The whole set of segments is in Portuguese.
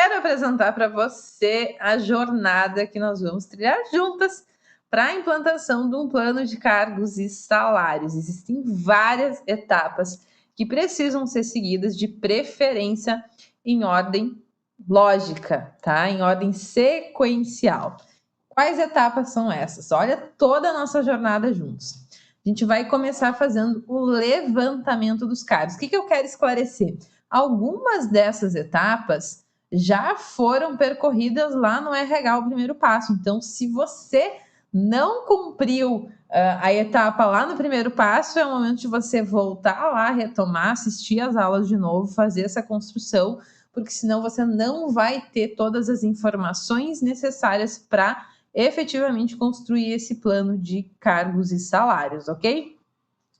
quero apresentar para você a jornada que nós vamos trilhar juntas para a implantação de um plano de cargos e salários. Existem várias etapas que precisam ser seguidas, de preferência em ordem lógica, tá? Em ordem sequencial. Quais etapas são essas? Olha toda a nossa jornada juntos. A gente vai começar fazendo o levantamento dos cargos. O que eu quero esclarecer? Algumas dessas etapas já foram percorridas lá no RH, o primeiro passo. Então, se você não cumpriu a etapa lá no primeiro passo, é o momento de você voltar lá, retomar, assistir as aulas de novo, fazer essa construção, porque senão você não vai ter todas as informações necessárias para efetivamente construir esse plano de cargos e salários, ok?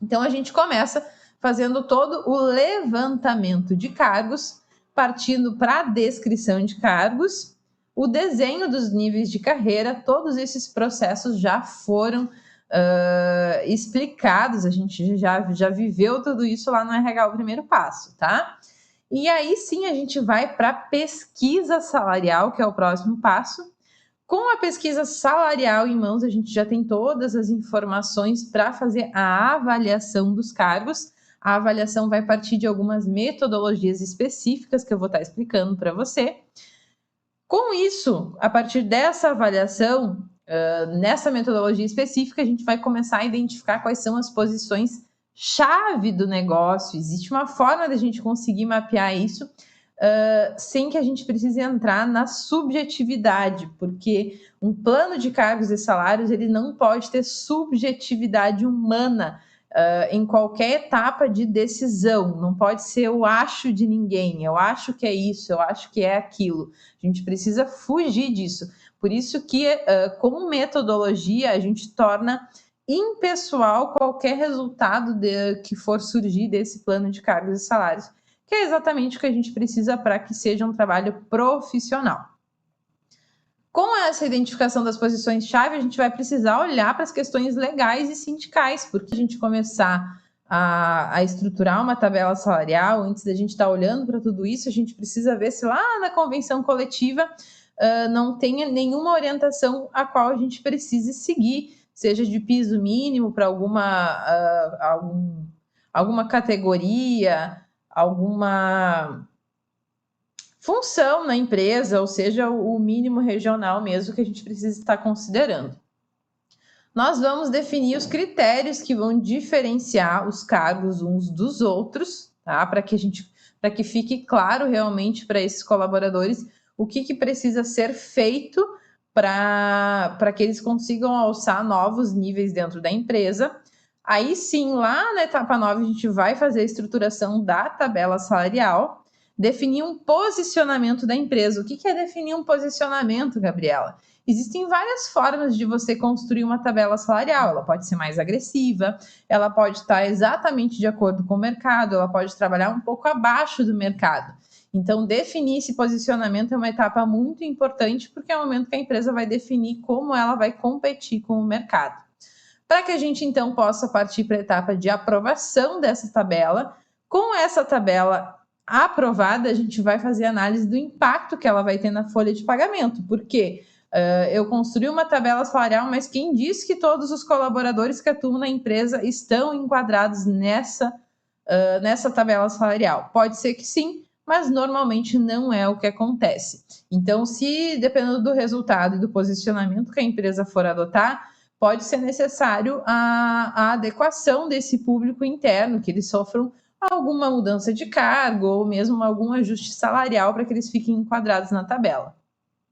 Então, a gente começa fazendo todo o levantamento de cargos, partindo para a descrição de cargos, o desenho dos níveis de carreira. Todos esses processos já foram explicados, a gente já viveu tudo isso lá no RH, o primeiro passo, tá? E aí sim a gente vai para a pesquisa salarial, que é o próximo passo. Com a pesquisa salarial em mãos, a gente já tem todas as informações para fazer a avaliação dos cargos. A avaliação vai partir de algumas metodologias específicas que eu vou estar explicando para você. Com isso, a partir dessa avaliação, nessa metodologia específica, a gente vai começar a identificar quais são as posições chave do negócio. Existe uma forma da gente conseguir mapear isso sem que a gente precise entrar na subjetividade, porque um plano de cargos e salários ele não pode ter subjetividade humana em qualquer etapa de decisão. Não pode ser eu acho de ninguém, eu acho que é isso, eu acho que é aquilo. A gente precisa fugir disso. Por isso que, como metodologia, a gente torna impessoal qualquer resultado que for surgir desse plano de cargos e salários, que é exatamente o que a gente precisa para que seja um trabalho profissional. Com essa identificação das posições-chave, a gente vai precisar olhar para as questões legais e sindicais, porque a gente começar a estruturar uma tabela salarial, antes da gente estar olhando para tudo isso, a gente precisa ver se lá na convenção coletiva não tem nenhuma orientação a qual a gente precise seguir, seja de piso mínimo para alguma categoria, alguma função na empresa, ou seja, o mínimo regional mesmo que a gente precisa estar considerando. Nós vamos definir os critérios que vão diferenciar os cargos uns dos outros, tá? Para que fique claro realmente para esses colaboradores o que precisa ser feito para que eles consigam alçar novos níveis dentro da empresa. Aí sim, lá na etapa 9, a gente vai fazer a estruturação da tabela salarial, definir um posicionamento da empresa. O que é definir um posicionamento, Gabriela? Existem várias formas de você construir uma tabela salarial. Ela pode ser mais agressiva, ela pode estar exatamente de acordo com o mercado, ela pode trabalhar um pouco abaixo do mercado. Então, definir esse posicionamento é uma etapa muito importante, porque é o momento que a empresa vai definir como ela vai competir com o mercado. Para que a gente, então, possa partir para a etapa de aprovação dessa tabela, com essa tabela aprovada, a gente vai fazer análise do impacto que ela vai ter na folha de pagamento, porque eu construí uma tabela salarial, mas quem diz que todos os colaboradores que atuam na empresa estão enquadrados nessa tabela salarial? Pode ser que sim, mas normalmente não é o que acontece. Então, se dependendo do resultado e do posicionamento que a empresa for adotar, pode ser necessário a adequação desse público interno, que eles sofram alguma mudança de cargo ou mesmo algum ajuste salarial para que eles fiquem enquadrados na tabela.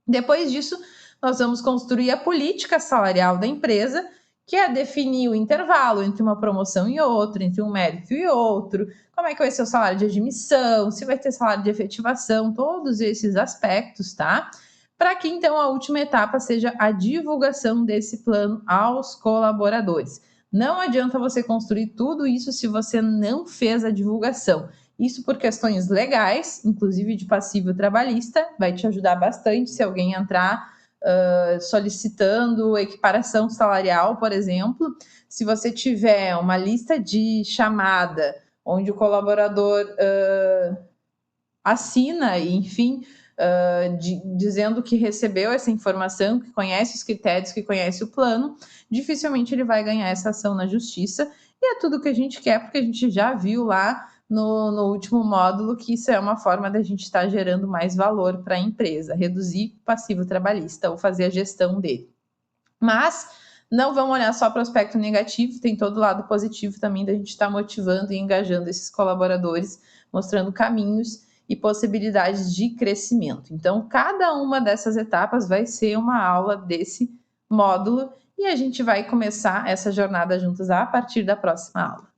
Depois disso, nós vamos construir a política salarial da empresa, que é definir o intervalo entre uma promoção e outra, entre um mérito e outro, como é que vai ser o salário de admissão, se vai ter salário de efetivação, todos esses aspectos, tá? Para que, então, a última etapa seja a divulgação desse plano aos colaboradores. Não adianta você construir tudo isso se você não fez a divulgação. Isso por questões legais, inclusive de passivo trabalhista, vai te ajudar bastante se alguém entrar solicitando equiparação salarial, por exemplo. Se você tiver uma lista de chamada onde o colaborador assina, enfim, dizendo que recebeu essa informação, que conhece os critérios, que conhece o plano, dificilmente ele vai ganhar essa ação na justiça. E é tudo que a gente quer, porque a gente já viu lá no último módulo que isso é uma forma da gente estar gerando mais valor para a empresa, reduzir o passivo trabalhista ou fazer a gestão dele. Mas não vamos olhar só para o aspecto negativo, tem todo o lado positivo também da gente estar motivando e engajando esses colaboradores, mostrando caminhos e possibilidades de crescimento. Então, cada uma dessas etapas vai ser uma aula desse módulo e a gente vai começar essa jornada juntos a partir da próxima aula.